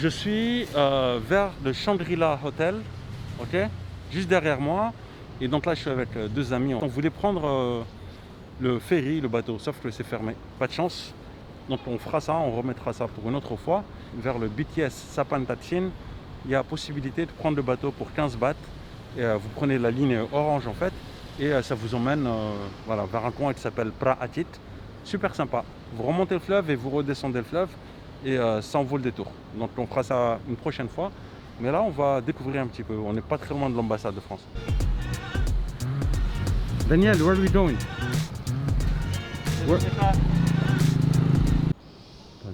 je suis vers le Shangri-La Hotel, ok, juste derrière moi. Et donc là, je suis avec deux amis. On voulait prendre le ferry, le bateau, sauf que c'est fermé. Pas de chance. Donc on fera ça, on remettra ça pour une autre fois. Vers le BTS Sapantatchin, il y a possibilité de prendre le bateau pour 15 bahts. Et, vous prenez la ligne orange en fait. Et ça vous emmène voilà, vers un coin qui s'appelle Praatit. Super sympa. Vous remontez le fleuve et vous redescendez le fleuve. Et ça en vaut le détour. Donc on fera ça une prochaine fois. Mais là, on va découvrir un petit peu. On n'est pas très loin de l'ambassade de France. Daniel, where are we going? Je sais pas.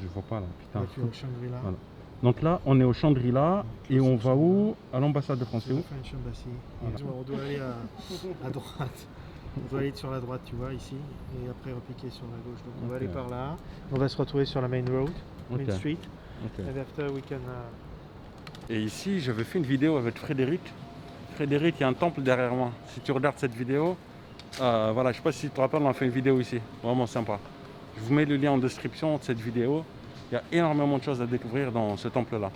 Je vois pas là, putain. Tu es au Shangri-La. Voilà. Donc là, on est au Shangri-La et on va où? À l'ambassade de France. C'est où? French Embassy. Voilà. On doit aller à droite. On doit aller sur la droite, tu vois, ici, et après repiquer sur la gauche. Donc on va aller par là. On va se retrouver sur la main road, Main Street. And after we can. Et ici, j'avais fait une vidéo avec Frédéric. Frédéric, il y a un temple derrière moi. Si tu regardes cette vidéo, voilà, je sais pas si tu te rappelles, on a fait une vidéo ici. Vraiment sympa. Je vous mets le lien en description de cette vidéo. Il y a énormément de choses à découvrir dans ce temple-là.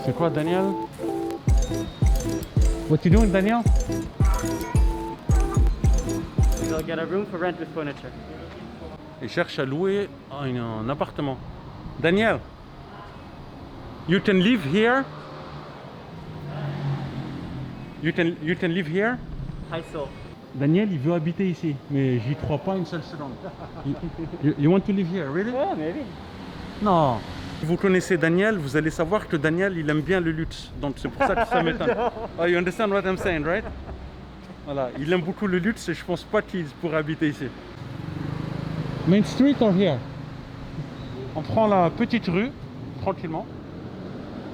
C'est quoi, Daniel? What you doing, Daniel? We'll get a room for rent with furniture. Il cherche à louer un appartement. Daniel, you can live here? You can live here? Hi, so. Daniel, il veut habiter ici, mais j'y crois pas une seule seconde. You want to live here, really? Yeah, maybe. Non. Si vous connaissez Daniel, vous allez savoir que Daniel, il aime bien le luxe. Donc c'est pour ça que ça m'étonne. Oh, you understand what I'm saying, right? Voilà, il aime beaucoup le luxe et je pense pas qu'il pourrait habiter ici. Main Street or here? On prend la petite rue, tranquillement.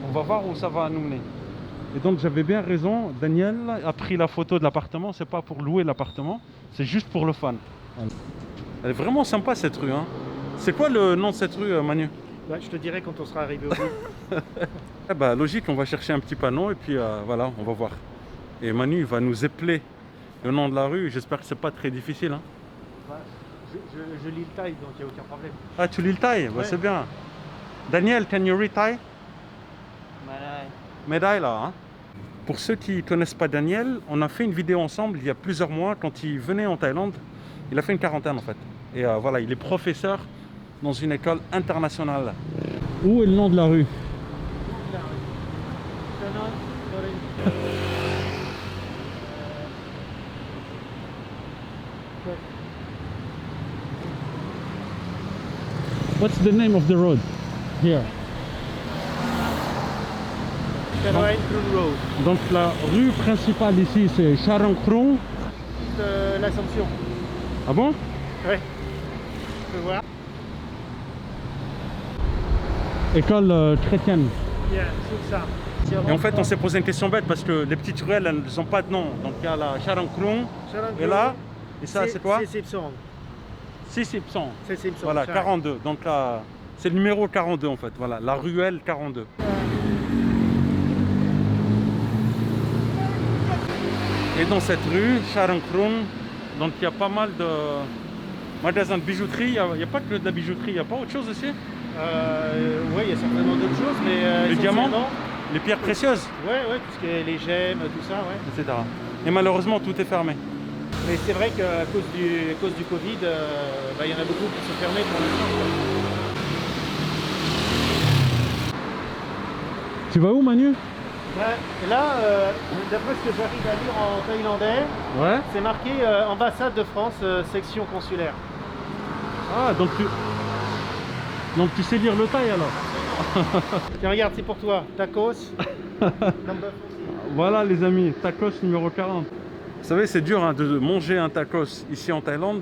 On va voir où ça va nous mener. Et donc j'avais bien raison, Daniel a pris la photo de l'appartement, c'est pas pour louer l'appartement, c'est juste pour le fun. Elle est vraiment sympa cette rue, hein. C'est quoi le nom de cette rue, Manu? Ouais, je te dirai quand on sera arrivé au bout. Eh bah, logique, on va chercher un petit panneau et puis voilà, on va voir. Et Manu il va nous épeler le nom de la rue, j'espère que c'est pas très difficile, hein. Ouais, je lis le taille, donc il n'y a aucun problème. Ah, tu lis le taille? Bah, ouais. C'est bien. Daniel, can you read Thai? Malay. Médaille là, hein. Pour ceux qui ne connaissent pas Daniel, on a fait une vidéo ensemble il y a plusieurs mois quand il venait en Thaïlande. Il a fait une quarantaine en fait. Et voilà, il est professeur dans une école internationale. Où est le nom de la rue? What's the name of the road here? Road. Donc la rue principale ici c'est Charankrung. L'Assomption. Ah bon? Ouais. Tu peux voir? École chrétienne. Yeah, c'est ça. Et en fait on s'est posé une question bête parce que les petites ruelles elles n'ont pas de nom. Donc il y a la Charankrung et là, et ça c'est quoi? Sipsong. Sipsong. C'est Simpson. Voilà, 42. Donc là, c'est le numéro 42 en fait. Voilà, la ruelle 42. Et dans cette rue, Charankrung, donc il y a pas mal de magasins de bijouterie. Il n'y a pas que de la bijouterie, il n'y a pas autre chose aussi? Ouais, il y a certainement d'autres choses, mais Les diamants, les pierres précieuses, ouais, tout ce qui est les gemmes, tout ça, ouais. etc. Et malheureusement, tout est fermé. Mais c'est vrai qu'à cause du Covid, il y en a beaucoup qui sont fermés pour l'instant. Tu vas où, Manu? Là, d'après ce que j'arrive à lire en thaïlandais, Ouais. c'est marqué ambassade de France, section consulaire. Ah, donc tu sais lire le thaï alors? Tiens, regarde, c'est pour toi. Tacos. Voilà les amis, tacos numéro 40. Vous savez, c'est dur hein, de manger un tacos ici en Thaïlande.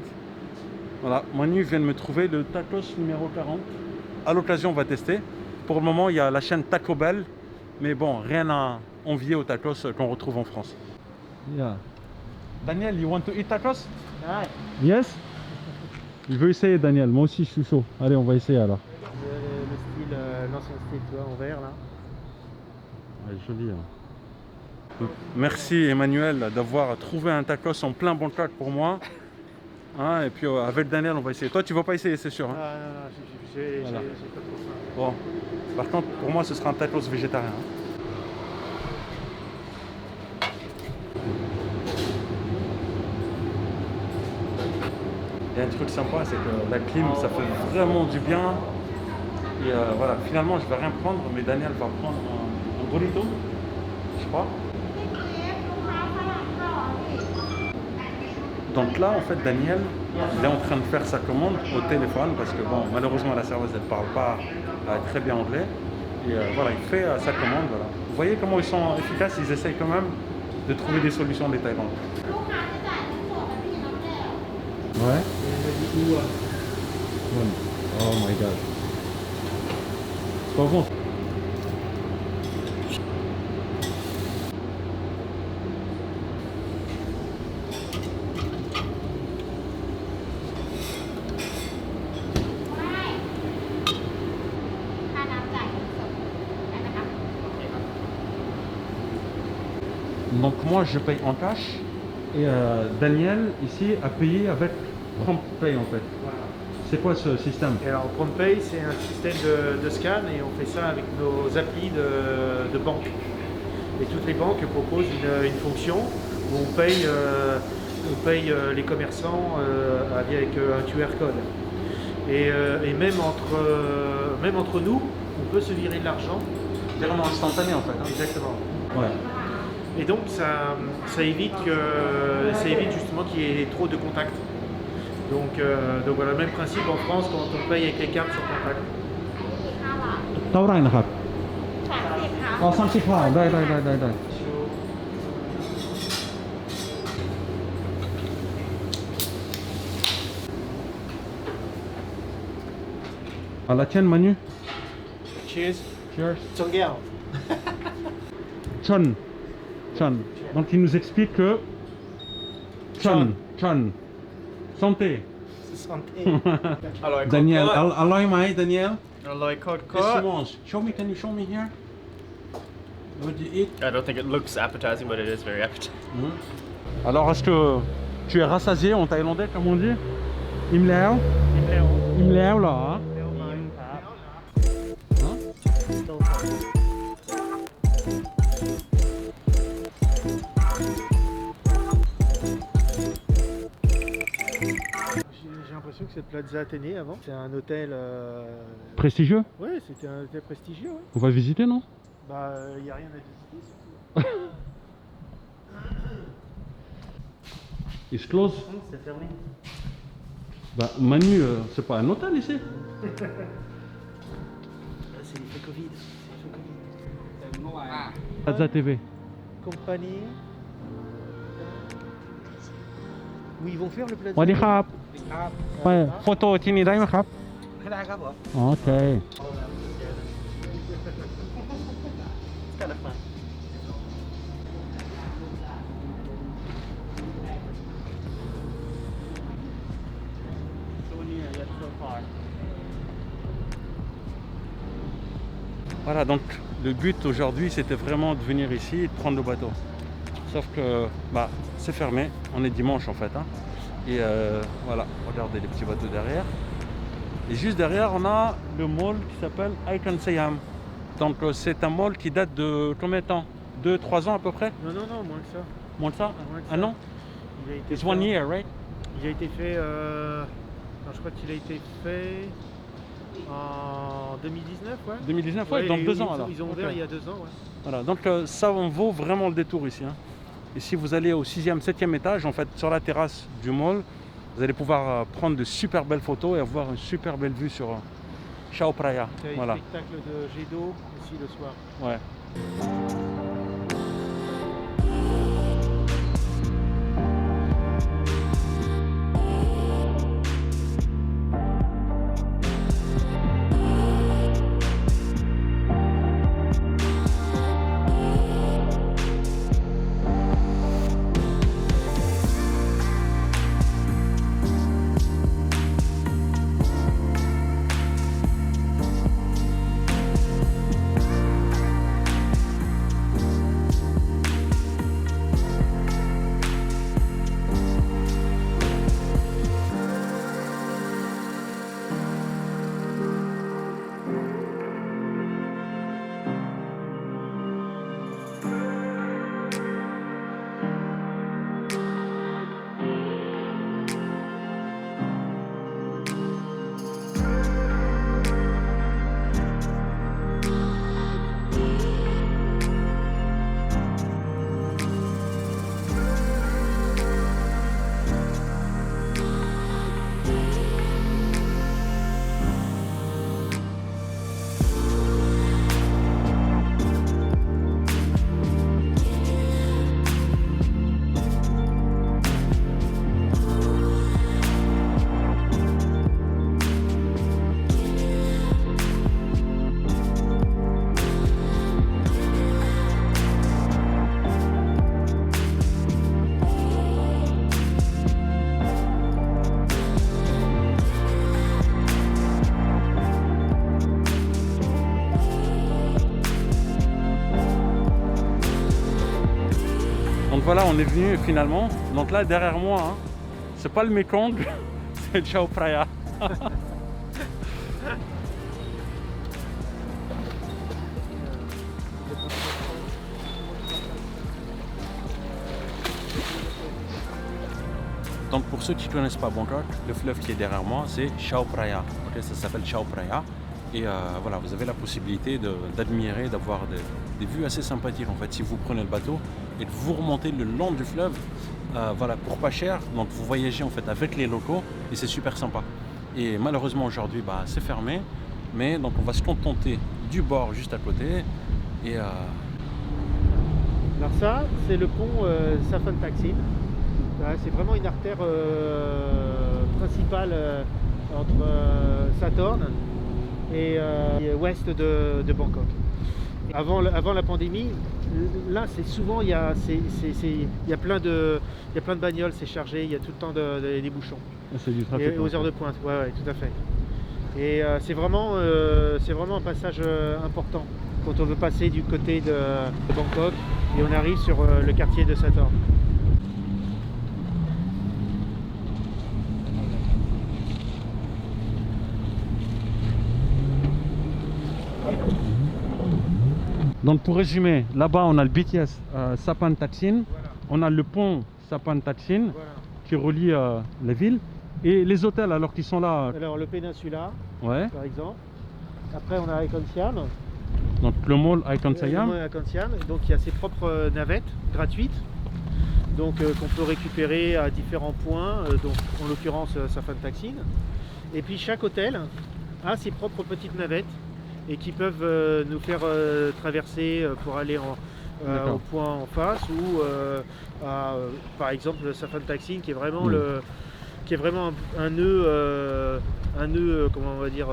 Voilà, Manu vient de me trouver le tacos numéro 40. À l'occasion, on va tester. Pour le moment, il y a la chaîne Taco Bell. Mais bon, rien à envier aux tacos qu'on retrouve en France. Yeah. Daniel, you want to eat tacos? Ouais. Yes? Il veut essayer, Daniel. Moi aussi, je suis chaud. Allez, on va essayer alors. Le style, l'ancien style, tu vois, en vert là. Ouais, joli. Hein. Merci Emmanuel d'avoir trouvé un tacos en plein Bangkok pour moi. Hein, et puis avec Daniel, on va essayer. Toi, tu vas pas essayer, c'est sûr. Hein. Ah non, non, j'ai Voilà. pas trop faim. Bon. Par contre, pour moi, ce sera un tacos végétarien. Hein. Il y a un truc sympa, c'est que la clim, ça fait vraiment du bien. Et voilà, finalement, je vais rien prendre, mais Daniel va prendre un burrito, je crois. Donc là, en fait, Daniel, il est en train de faire sa commande au téléphone parce que, bon, malheureusement, la serveuse, elle ne parle pas très bien anglais. Et voilà, il fait sa commande, voilà. Vous voyez comment ils sont efficaces, ils essayent quand même de trouver des solutions des Thaïlandais. Ouais. Oh my god. C'est pas bon. Donc moi je paye en cash et Daniel ici a payé avec PromptPay en fait. Voilà. C'est quoi ce système? Et alors PromptPay, c'est un système de scan et on fait ça avec nos applis de banque. Et toutes les banques proposent une fonction où on paye les commerçants avec un QR code. Et même entre nous, on peut se virer de l'argent. Virement instantané en fait. Hein. Exactement. Ouais. Et donc ça évite justement qu'il y ait trop de contacts. Donc voilà, le même principe en France quand on paye avec les cartes sans contact. เท่าไหร่นะครับอ๋อ30 บาทได้ À la tienne Manu. Cheers. Cheers. Tsongyao. Chon. Donc il nous explique que Chon. Santé. Santé. Daniel, alloy mai Daniel. Alloy code Qu'est-ce que tu manges? Can you show me here? What do you eat? I don't think it looks appetizing, but it is very appetizing. Alors est-ce que tu es rassasié en thaïlandais comme on dit? Im Lao? Im Lao là. J'ai l'impression que c'est Plaza Athénée avant. C'est un hôtel. Prestigieux? Ouais, c'était un hôtel prestigieux. Ouais. On va visiter non? Bah, il n'y a rien à visiter surtout. It's close. C'est fermé. Bah Manu, c'est pas un hôtel ici? C'est l'effet Covid. Plaza TV. Compagnie. Où ils vont faire le Plaza. สวัสดีครับไปโฟโต้ที่นี่ได้ไหมครับ ได้ครับผม โอเค It's kind of fun. So near, yet so far. Voilà, donc le but aujourd'hui c'était vraiment de venir ici et de prendre le bateau. Sauf que bah, c'est fermé, on est dimanche en fait. Hein. Et voilà, regardez les petits bateaux derrière. Et juste derrière on a le mall qui s'appelle Icon Siam. Donc c'est un mall qui date de combien de temps? 2-3 ans à peu près? Non, moins que ça. Moins que ça? Moins que Un ça. an? Il a été It's fait 1 en- year, right? Il a été fait. Non, je crois qu'il a été fait en 2019, ouais. 2019, ouais, Ouais, donc et 2 ans ils ont- alors. Ils ont ouvert Ok. il y a 2 ans, ouais. Voilà, donc ça en vaut vraiment le détour ici. Hein. Et si vous allez au 6e, 7e étage, en fait, sur la terrasse du mall, vous allez pouvoir prendre de super belles photos et avoir une super belle vue sur Chao Phraya. Il y a Voilà, un spectacle de jet d'eau aussi le soir. ouais. voilà, on est venu finalement. Donc là, derrière moi, hein, c'est pas le Mekong, c'est Chao Phraya. Donc pour ceux qui ne connaissent pas Bangkok, le fleuve qui est derrière moi, c'est Chao Phraya. Okay, ça s'appelle Chao Phraya. Et voilà, vous avez la possibilité d'admirer, d'avoir des vues assez sympathiques en fait si vous prenez le bateau et de vous remonter le long du fleuve, voilà, pour pas cher. Donc vous voyagez en fait avec les locaux et c'est super sympa. Et malheureusement aujourd'hui, bah, c'est fermé, mais donc on va se contenter du bord juste à côté. Et alors ça, c'est le pont Saphon Taksin. C'est vraiment une artère principale entre Sathorn et ouest de Bangkok. Avant la pandémie, là c'est souvent il y a plein de bagnoles, c'est chargé, il y a tout le temps des bouchons. c'est du trafic. Et aux heures de pointe, ouais, tout à fait. Et c'est vraiment un passage important quand on veut passer du côté de Bangkok et on arrive sur le quartier de Sathorn. Donc pour résumer, là-bas on a le BTS Saphon Taksin, Voilà. on a le pont Saphon Taksin Voilà. qui relie les villes et les hôtels alors qu'ils sont là. Alors le Peninsula, Ouais. par exemple. Après on a Icon Siam. Donc le mall Icon Siam. Icon Siam. Donc il y a ses propres navettes gratuites. Donc qu'on peut récupérer à différents points. Donc en l'occurrence Saphon Taksin. Et puis chaque hôtel a ses propres petites navettes et qui peuvent nous faire traverser pour aller au point en face ou par exemple le Saphon Taksin qui est vraiment un nœud comment on va dire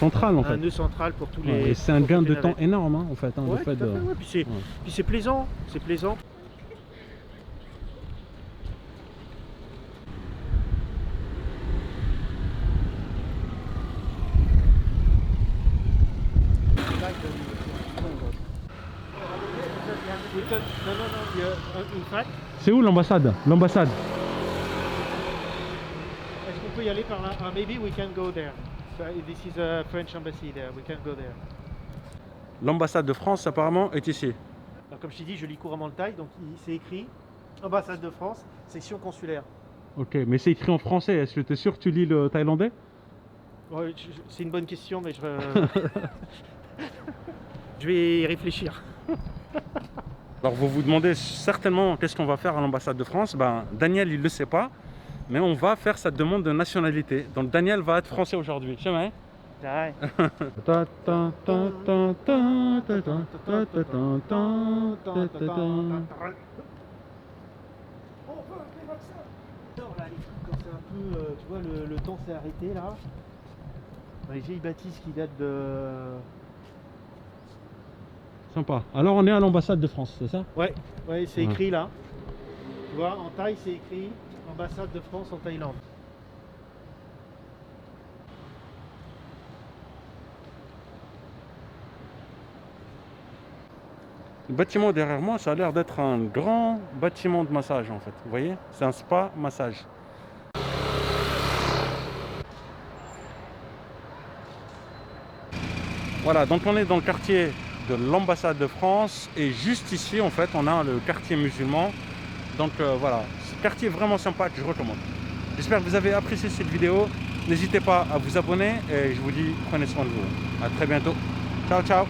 Central en fait. un nœud central pour tous Ouais, les. et c'est un pour gain toutes de les temps navettes. énorme hein, en fait. Hein, Ouais, le fait tout à fait, ouais. Puis c'est plaisant, c'est plaisant. Non, in fact, C'est où l'ambassade? L'ambassade. est-ce qu'on peut y aller par là? Maybe we can go there. So, this is a French embassy there. We can go there. L'ambassade de France apparemment est ici. Alors, comme je t'ai dit, je lis couramment le thaï, donc c'est écrit ambassade de France, section consulaire. Ok, mais c'est écrit en français. Est-ce que tu es sûr que tu lis le thaïlandais? Ouais, c'est une bonne question, mais je vais y réfléchir. Alors vous vous demandez certainement qu'est-ce qu'on va faire à l'ambassade de France. Ben, Daniel il ne le sait pas, mais on va faire sa demande de nationalité. Donc Daniel va être français aujourd'hui. C'est vrai? Ouais. Quand c'est un peu, tu vois, le temps s'est arrêté là. Dans les vieilles bâtisses qui datent de. Sympa. Alors on est à l'ambassade de France, c'est ça? Ouais, c'est écrit là. Tu vois, en Thaï c'est écrit ambassade de France en Thaïlande. Le bâtiment derrière moi, ça a l'air d'être un grand bâtiment de massage en fait. Vous voyez? C'est un spa massage. Voilà, donc on est dans le quartier de l'ambassade de France et juste ici en fait on a le quartier musulman. Donc voilà, c'est un quartier vraiment sympa que je recommande. J'espère que vous avez apprécié cette vidéo. N'hésitez pas à vous abonner et je vous dis prenez soin de vous. À très bientôt. Ciao ciao.